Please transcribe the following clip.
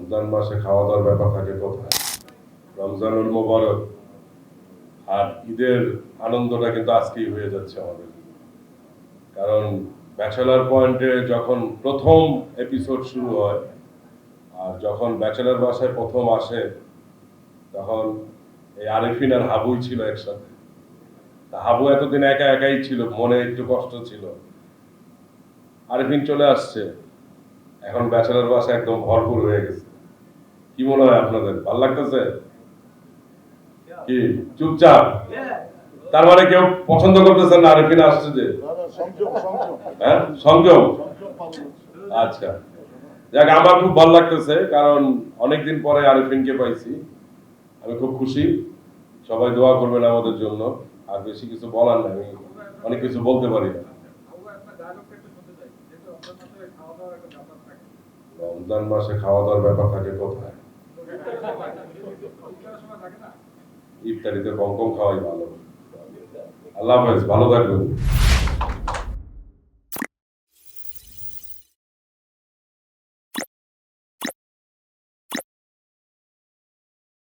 রমজান মাসে খাওয়া দাওয়ার ব্যাপার থাকে কোথায়? রমজানুল মোবারক আর ঈদের আনন্দটা কিন্তু আজকেই হয়ে যাচ্ছে আমাদের, কারণ ব্যাচেলার পয়েন্টে যখন প্রথম এপিসোড শুরু হয় আর যখন ব্যাচেলার বাসায় প্রথম আসে তখন এই আরিফিন আর হাবুই ছিল একসাথে। হাবু এতদিন একা একাই ছিল, মনে একটু কষ্ট ছিল। আরিফিন চলে আসছে, এখন ব্যাচেলার বাসা একদম ভরপুর হয়ে গেছে। কি মনে হয় আপনাদের, ভালো লাগতেছে? কি চুপচাপ? তার মানে কেউ পছন্দ করতেছেন না আরিফিন আসছে যে? হ্যাঁ, সংযম। আচ্ছা, যাক, আমার খুব ভালো লাগতেছে, কারণ অনেকদিন পরে আরিফিনকে পাইছি। আমি খুব খুশি। সবাই দোয়া করবেন আমাদের জন্য। আর বেশি কিছু বলার নাই, আমি অনেক কিছু বলতে পারি না। রমজান মাসে খাওয়া দাওয়ার ব্যাপার থাকে কোথায়? ইফতারিতে কম কম খাওয়াই ভালো। আল্লাহ হাফেজ, ভালো থাকবেন।